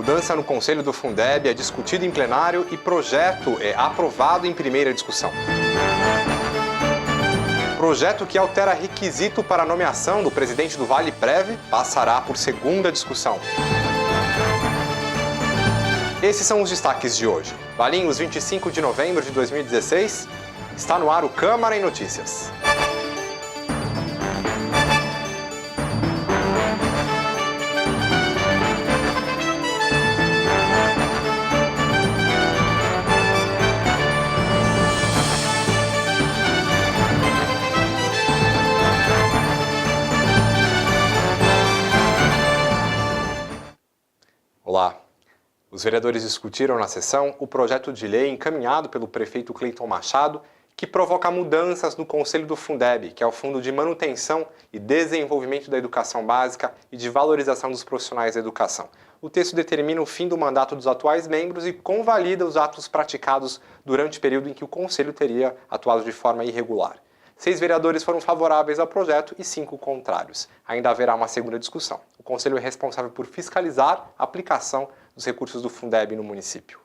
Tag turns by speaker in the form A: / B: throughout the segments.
A: mudança no Conselho do Fundeb é discutido em plenário e projeto é aprovado em primeira discussão. Projeto que altera requisito para a nomeação do presidente do Valeprev passará por segunda discussão. Esses são os destaques de hoje. Valinhos, 25 de novembro de 2016. Está no ar o Câmara em Notícias. Olá. Os vereadores discutiram na sessão o projeto de lei encaminhado pelo prefeito Cleiton Machado, que provoca mudanças no Conselho do Fundeb, que é o Fundo de Manutenção e Desenvolvimento da Educação Básica e de Valorização dos Profissionais da Educação. O texto determina o fim do mandato dos atuais membros e convalida os atos praticados durante o período em que o Conselho teria atuado de forma irregular. 6 vereadores foram favoráveis ao projeto e 5 contrários. Ainda haverá uma segunda discussão. O Conselho é responsável por fiscalizar a aplicação dos recursos do Fundeb no município.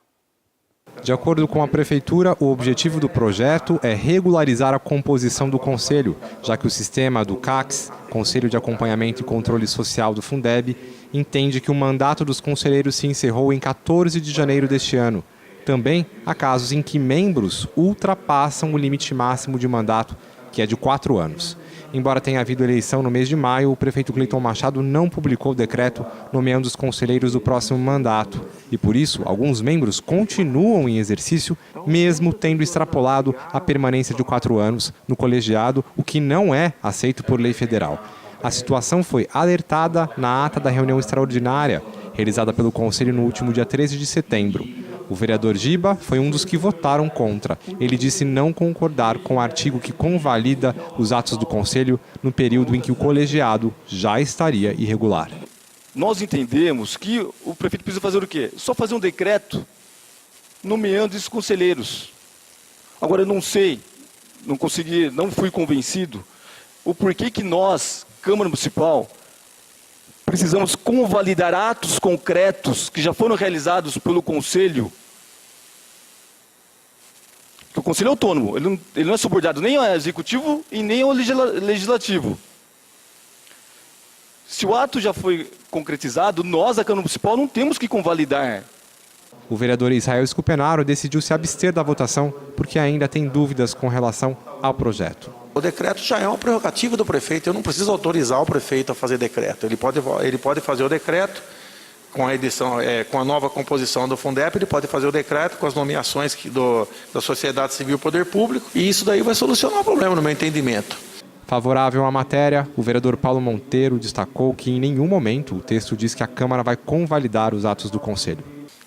B: De acordo com a Prefeitura, o objetivo do projeto é regularizar a composição do Conselho, já que o sistema do CACS, Conselho de Acompanhamento e Controle Social do Fundeb, entende que o mandato dos conselheiros se encerrou em 14 de janeiro deste ano. Também há casos em que membros ultrapassam o limite máximo de mandato, que é de 4 anos. Embora tenha havido eleição no mês de maio, o prefeito Cleiton Machado não publicou o decreto nomeando os conselheiros do próximo mandato. E por isso, alguns membros continuam em exercício, mesmo tendo extrapolado a permanência de 4 anos no colegiado, o que não é aceito por lei federal. A situação foi alertada na ata da reunião extraordinária, realizada pelo Conselho no último dia 13 de setembro. O vereador Giba foi um dos que votaram contra. Ele disse não concordar com o artigo que convalida os atos do Conselho no período em que o colegiado já estaria irregular.
C: Nós entendemos que o prefeito precisa fazer o quê? Só fazer um decreto nomeando esses conselheiros. Agora, eu não sei, não fui convencido o porquê que nós, Câmara Municipal, precisamos convalidar atos concretos que já foram realizados pelo Conselho. Porque o Conselho é autônomo, ele não é subordinado nem ao Executivo e nem ao Legislativo. Se o ato já foi concretizado, nós, a Câmara Municipal, não temos que convalidar.
B: O vereador Israel Scupenaro decidiu se abster da votação porque ainda tem dúvidas com relação ao projeto.
D: O decreto já é uma prerrogativa do prefeito, eu não preciso autorizar o prefeito a fazer decreto. Ele pode fazer o decreto com a edição, com a nova composição do Fundeb, ele pode fazer o decreto com as nomeações da sociedade civil e poder público, e isso daí vai solucionar o problema, no meu entendimento.
B: Favorável à matéria, o vereador Paulo Monteiro destacou que em nenhum momento o texto diz que a Câmara vai convalidar os atos do Conselho.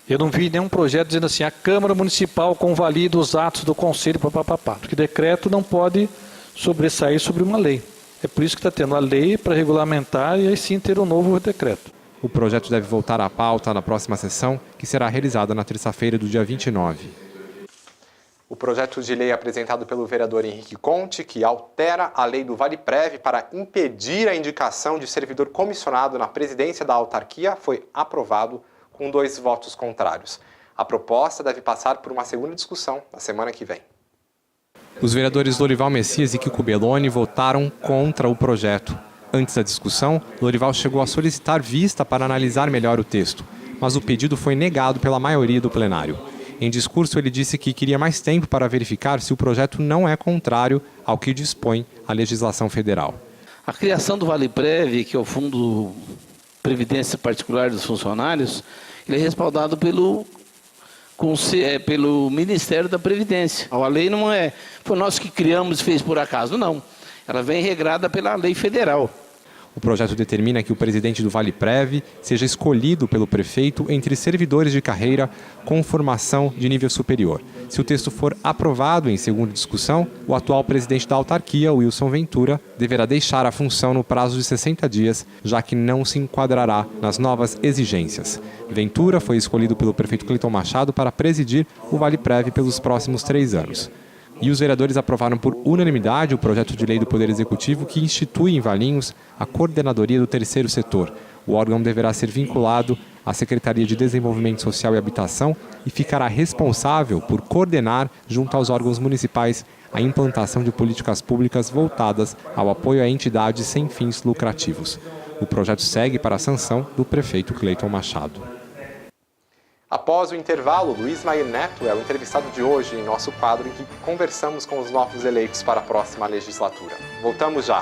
E: Eu não vi nenhum projeto dizendo assim, a Câmara Municipal convalida os atos do Conselho, porque decreto não pode sobressair sobre uma lei. É por isso que está tendo a lei para regulamentar e aí sim ter um novo decreto.
B: O projeto deve voltar à pauta na próxima sessão, que será realizada na terça-feira do dia 29.
A: O projeto de lei apresentado pelo vereador Henrique Conte, que altera a lei do Valeprev para impedir a indicação de servidor comissionado na presidência da autarquia, foi aprovado com 2 votos contrários. A proposta deve passar por uma segunda discussão na semana que vem.
B: Os vereadores Lorival Messias e Kiko Belloni votaram contra o projeto. Antes da discussão, Lorival chegou a solicitar vista para analisar melhor o texto, mas o pedido foi negado pela maioria do plenário. Em discurso, ele disse que queria mais tempo para verificar se o projeto não é contrário ao que dispõe a legislação federal.
F: A criação do Valeprev, que é o Fundo Previdência Particular dos Funcionários, ele é respaldado pelo Ministério da Previdência. A lei não foi nós que criamos e fez por acaso, não. Ela vem regrada pela lei federal.
B: O projeto determina que o presidente do Valeprev seja escolhido pelo prefeito entre servidores de carreira com formação de nível superior. Se o texto for aprovado em segunda discussão, o atual presidente da autarquia, Wilson Ventura, deverá deixar a função no prazo de 60 dias, já que não se enquadrará nas novas exigências. Ventura foi escolhido pelo prefeito Cleiton Machado para presidir o Valeprev pelos próximos 3 anos. E os vereadores aprovaram por unanimidade o projeto de lei do Poder Executivo que institui em Valinhos a coordenadoria do terceiro setor. O órgão deverá ser vinculado à Secretaria de Desenvolvimento Social e Habitação e ficará responsável por coordenar, junto aos órgãos municipais, a implantação de políticas públicas voltadas ao apoio a entidades sem fins lucrativos. O projeto segue para a sanção do prefeito Cleiton Machado.
A: Após o intervalo, Luiz Mair Neto é o entrevistado de hoje em nosso quadro em que conversamos com os novos eleitos para a próxima legislatura. Voltamos já!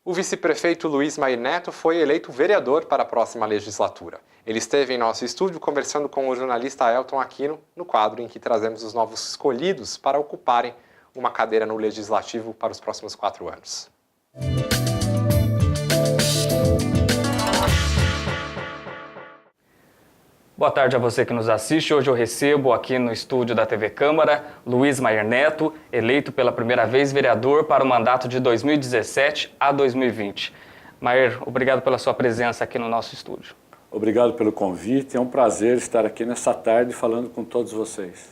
A: O vice-prefeito Luiz Mair Neto foi eleito vereador para a próxima legislatura. Ele esteve em nosso estúdio conversando com o jornalista Elton Aquino, no quadro em que trazemos os novos escolhidos para ocuparem uma cadeira no Legislativo para os próximos 4 anos.
G: Boa tarde a você que nos assiste. Hoje eu recebo aqui no estúdio da TV Câmara Luiz Mair Neto, eleito pela primeira vez vereador para o mandato de 2017 a 2020. Mair, obrigado pela sua presença aqui no nosso estúdio.
H: Obrigado pelo convite, é um prazer estar aqui nessa tarde falando com todos vocês.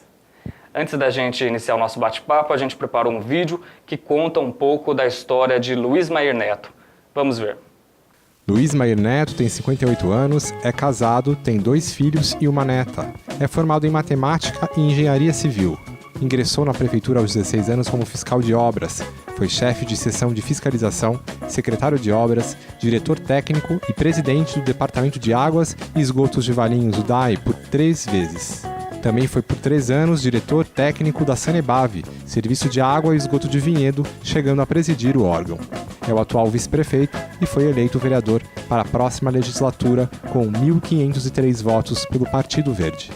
G: Antes da gente iniciar o nosso bate-papo, a gente preparou um vídeo que conta um pouco da história de Luiz Mair Neto. Vamos ver.
B: Luiz Mair Neto tem 58 anos, é casado, tem 2 filhos e uma neta. É formado em matemática e engenharia civil. Ingressou na prefeitura aos 16 anos como fiscal de obras. Foi chefe de seção de fiscalização, secretário de obras, diretor técnico e presidente do Departamento de Águas e Esgotos de Valinhos, o DAE, por 3 vezes. Também foi por 3 anos diretor técnico da Sanebave, Serviço de Água e Esgoto de Vinhedo, chegando a presidir o órgão. É o atual vice-prefeito e foi eleito vereador para a próxima legislatura com 1.503 votos pelo Partido Verde.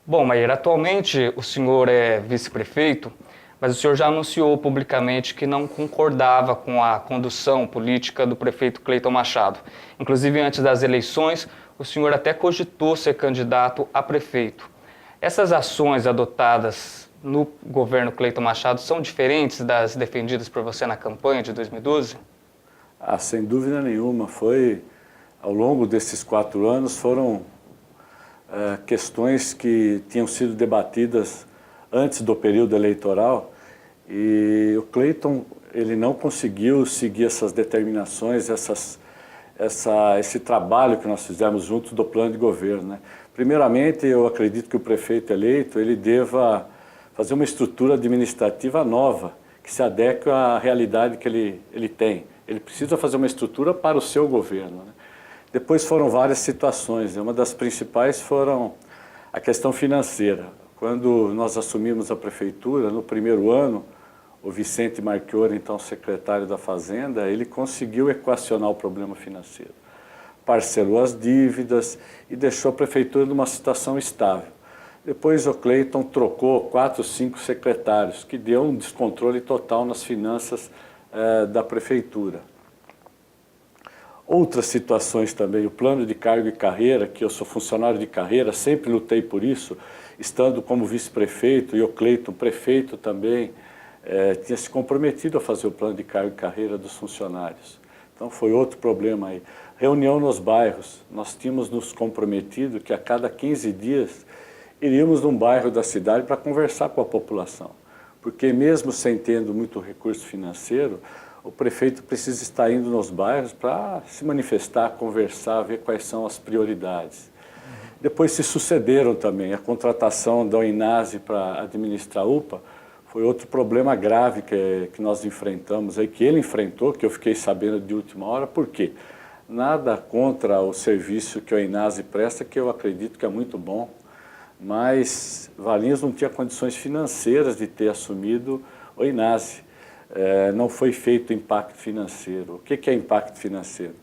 G: Bom, Mair, atualmente o senhor é vice-prefeito, mas o senhor já anunciou publicamente que não concordava com a condução política do prefeito Cleiton Machado. Inclusive, antes das eleições, o senhor até cogitou ser candidato a prefeito. Essas ações adotadas no governo Cleiton Machado são diferentes das defendidas por você na campanha de 2012?
H: Sem dúvida nenhuma. Ao longo desses 4 anos, foram questões que tinham sido debatidas antes do período eleitoral e o Cleiton ele não conseguiu seguir essas determinações, esse trabalho que nós fizemos junto do plano de governo, né? Primeiramente, eu acredito que o prefeito eleito ele deva fazer uma estrutura administrativa nova, que se adeque à realidade que ele tem. Ele precisa fazer uma estrutura para o seu governo, né? Depois foram várias situações, uma das principais foram a questão financeira. Quando nós assumimos a prefeitura, no primeiro ano, o Vicente Marchiori, então secretário da Fazenda, ele conseguiu equacionar o problema financeiro. Parcelou as dívidas e deixou a prefeitura numa situação estável. Depois o Cleiton trocou 4, 5 secretários, que deu um descontrole total nas finanças da prefeitura. Outras situações também, o plano de cargo e carreira, que eu sou funcionário de carreira, sempre lutei por isso, estando como vice-prefeito e o Cleiton prefeito também, tinha se comprometido a fazer o plano de cargo e carreira dos funcionários. Então foi outro problema aí. Reunião nos bairros, nós tínhamos nos comprometido que a cada 15 dias iríamos num bairro da cidade para conversar com a população. Porque mesmo sem tendo muito recurso financeiro, o prefeito precisa estar indo nos bairros para se manifestar, conversar, ver quais são as prioridades. Depois se sucederam também. A contratação da Oinase para administrar a UPA foi outro problema grave que nós enfrentamos, aí, que ele enfrentou, que eu fiquei sabendo de última hora. Por quê? Nada contra o serviço que a Oinase presta, que eu acredito que é muito bom, mas Valinhos não tinha condições financeiras de ter assumido a Oinase. Não foi feito impacto financeiro. O que é impacto financeiro?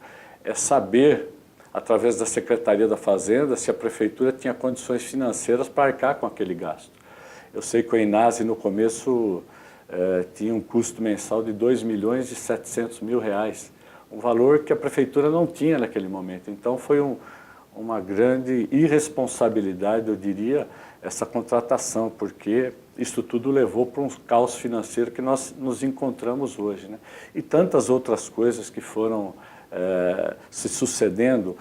H: É saber, através da Secretaria da Fazenda, se a Prefeitura tinha condições financeiras para arcar com aquele gasto. Eu sei que a Oinase, no começo, tinha um custo mensal de R$2.700.000, um valor que a Prefeitura não tinha naquele momento. Então, foi uma grande irresponsabilidade, eu diria, essa contratação, porque isso tudo levou para um caos financeiro que nós nos encontramos hoje, né? E tantas outras coisas que foram se sucedendo.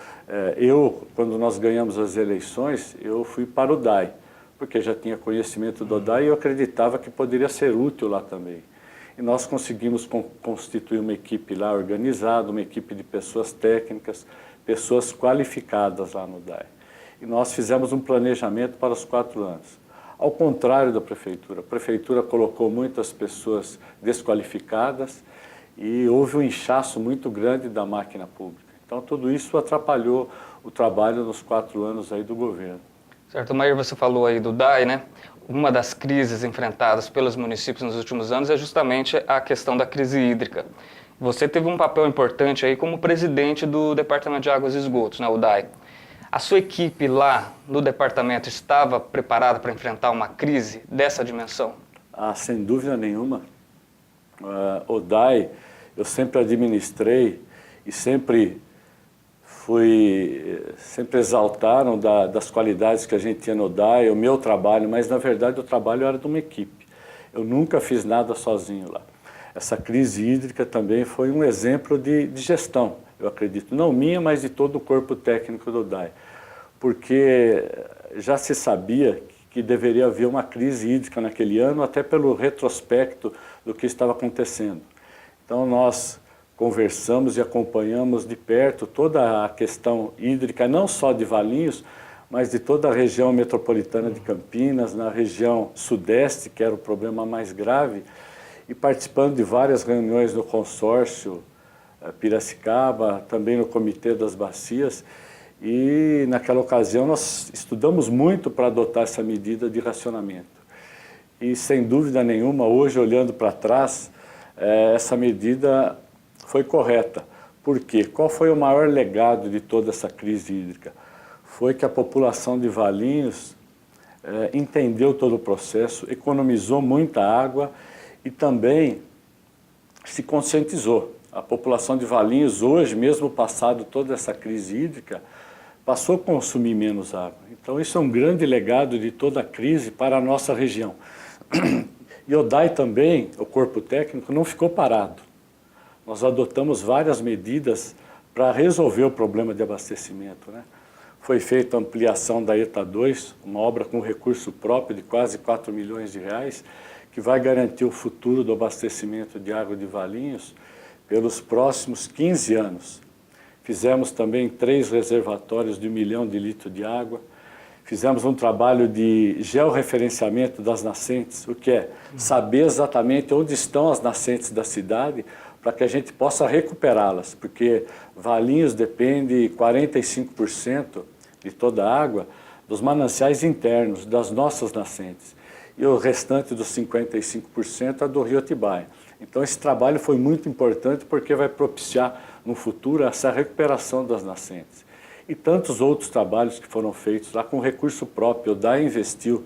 H: Quando nós ganhamos as eleições, eu fui para o DAI, porque já tinha conhecimento do DAI e eu acreditava que poderia ser útil lá também. E nós conseguimos constituir uma equipe lá organizada, uma equipe de pessoas técnicas, pessoas qualificadas lá no DAI. E nós fizemos um planejamento para os 4 anos. Ao contrário da Prefeitura, a Prefeitura colocou muitas pessoas desqualificadas e houve um inchaço muito grande da máquina pública. Então, tudo isso atrapalhou o trabalho nos 4 anos aí do governo.
G: Certo, Maír, você falou aí do DAI, né? Uma das crises enfrentadas pelos municípios nos últimos anos é justamente a questão da crise hídrica. Você teve um papel importante aí como presidente do Departamento de Águas e Esgotos, né, o DAI. A sua equipe lá no departamento estava preparada para enfrentar uma crise dessa dimensão?
H: Sem dúvida nenhuma. O DAI, eu sempre administrei e sempre exaltaram das qualidades que a gente tinha no DAI, o meu trabalho, mas na verdade o trabalho era de uma equipe. Eu nunca fiz nada sozinho lá. Essa crise hídrica também foi um exemplo de gestão, eu acredito, não minha, mas de todo o corpo técnico do DAI, porque já se sabia que deveria haver uma crise hídrica naquele ano, até pelo retrospecto do que estava acontecendo. Então nós conversamos e acompanhamos de perto toda a questão hídrica, não só de Valinhos, mas de toda a região metropolitana de Campinas, na região sudeste, que era o problema mais grave, e participando de várias reuniões no consórcio Piracicaba, também no Comitê das Bacias, e naquela ocasião nós estudamos muito para adotar essa medida de racionamento. E sem dúvida nenhuma, hoje olhando para trás, essa medida foi correta. Por quê? Qual foi o maior legado de toda essa crise hídrica? Foi que a população de Valinhos entendeu todo o processo, economizou muita água e também se conscientizou. A população de Valinhos hoje, mesmo passado toda essa crise hídrica, passou a consumir menos água. Então isso é um grande legado de toda a crise para a nossa região. E o DAI também, o corpo técnico, não ficou parado. Nós adotamos várias medidas para resolver o problema de abastecimento, né? Foi feita a ampliação da ETA 2, uma obra com recurso próprio de quase R$4 milhões, que vai garantir o futuro do abastecimento de água de Valinhos pelos próximos 15 anos. Fizemos também 3 reservatórios de 1 milhão de litros de água. Fizemos um trabalho de georreferenciamento das nascentes, o que é saber exatamente onde estão as nascentes da cidade, para que a gente possa recuperá-las, porque Valinhos depende 45% de toda a água dos mananciais internos, das nossas nascentes. E o restante dos 55% é do Rio Atibaia. Então esse trabalho foi muito importante porque vai propiciar no futuro essa recuperação das nascentes. E tantos outros trabalhos que foram feitos lá com recurso próprio. O DAI investiu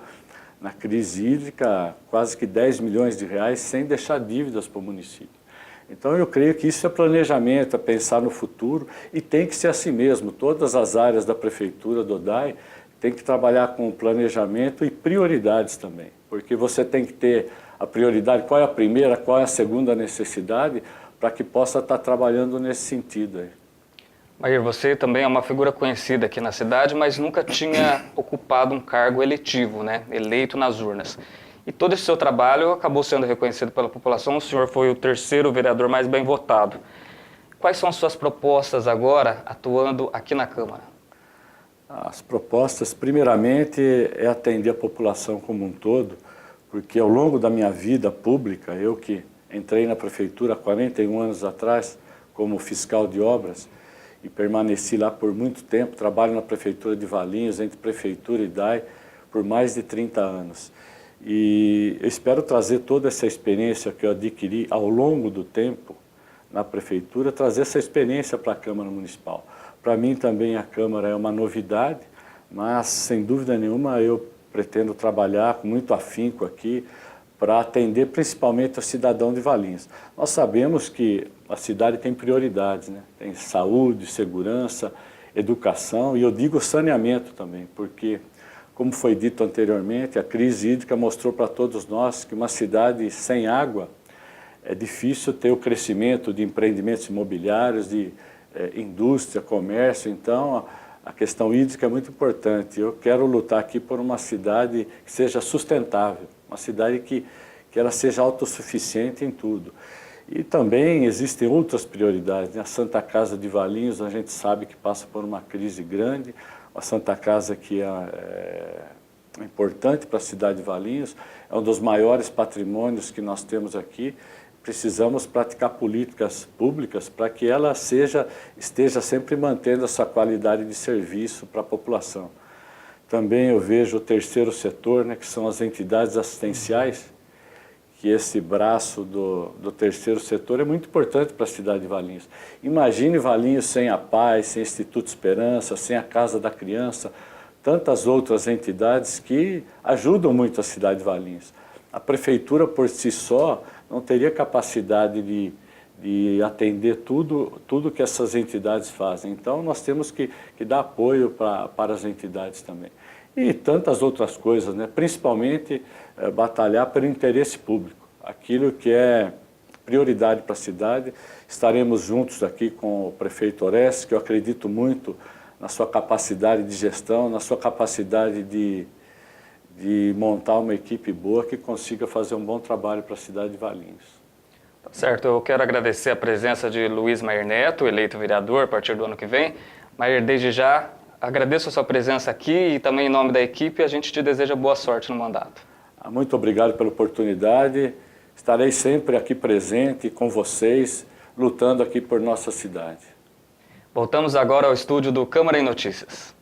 H: na crise hídrica quase que R$10 milhões sem deixar dívidas para o município. Então eu creio que isso é planejamento, é pensar no futuro e tem que ser assim mesmo. Todas as áreas da prefeitura, do DAI, tem que trabalhar com planejamento e prioridades também. Porque você tem que ter a prioridade, qual é a primeira, qual é a segunda necessidade, para que possa estar trabalhando nesse sentido aí.
G: Maír, você também é uma figura conhecida aqui na cidade, mas nunca tinha ocupado um cargo eletivo, né? Eleito nas urnas. E todo esse seu trabalho acabou sendo reconhecido pela população. O senhor foi o terceiro vereador mais bem votado. Quais são as suas propostas agora, atuando aqui na Câmara?
H: As propostas, primeiramente, é atender a população como um todo, porque ao longo da minha vida pública, eu que entrei na prefeitura há 41 anos atrás como fiscal de obras e permaneci lá por muito tempo, trabalho na prefeitura de Valinhos, entre prefeitura e DAI, por mais de 30 anos. E eu espero trazer toda essa experiência que eu adquiri ao longo do tempo na prefeitura, trazer essa experiência para a Câmara Municipal. Para mim também a Câmara é uma novidade, mas sem dúvida nenhuma eu pretendo trabalhar com muito afinco aqui para atender principalmente o cidadão de Valinhos. Nós sabemos que a cidade tem prioridades, né? Tem saúde, segurança, educação e eu digo saneamento também, porque, como foi dito anteriormente, a crise hídrica mostrou para todos nós que uma cidade sem água é difícil ter o crescimento de empreendimentos imobiliários, de indústria, comércio. Então, a questão hídrica é muito importante. Eu quero lutar aqui por uma cidade que seja sustentável, uma cidade que ela seja autossuficiente em tudo. E também existem outras prioridades, né? A Santa Casa de Valinhos, a gente sabe que passa por uma crise grande, a Santa Casa que é importante para a cidade de Valinhos, é um dos maiores patrimônios que nós temos aqui. Precisamos praticar políticas públicas para que ela esteja sempre mantendo essa qualidade de serviço para a população. Também eu vejo o terceiro setor, né, que são as entidades assistenciais, que esse braço do terceiro setor é muito importante para a cidade de Valinhos. Imagine Valinhos sem a Paz, sem o Instituto Esperança, sem a Casa da Criança, tantas outras entidades que ajudam muito a cidade de Valinhos. A prefeitura por si só não teria capacidade de atender tudo que essas entidades fazem. Então, nós temos que dar apoio para as entidades também. E tantas outras coisas, né? Principalmente batalhar pelo interesse público, aquilo que é prioridade para a cidade. Estaremos juntos aqui com o prefeito Orestes, que eu acredito muito na sua capacidade de gestão, na sua capacidade de montar uma equipe boa que consiga fazer um bom trabalho para a cidade de Valinhos.
G: Tá certo, eu quero agradecer a presença de Luiz Maír Neto, eleito vereador a partir do ano que vem. Maír, desde já, agradeço a sua presença aqui e também em nome da equipe, a gente te deseja boa sorte no mandato.
H: Muito obrigado pela oportunidade, estarei sempre aqui presente com vocês, lutando aqui por nossa cidade.
G: Voltamos agora ao estúdio do Câmara em Notícias.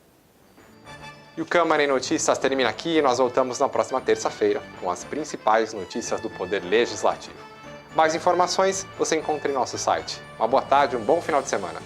A: E o Câmara em Notícias termina aqui e nós voltamos na próxima terça-feira com as principais notícias do Poder Legislativo. Mais informações você encontra em nosso site. Uma boa tarde e um bom final de semana.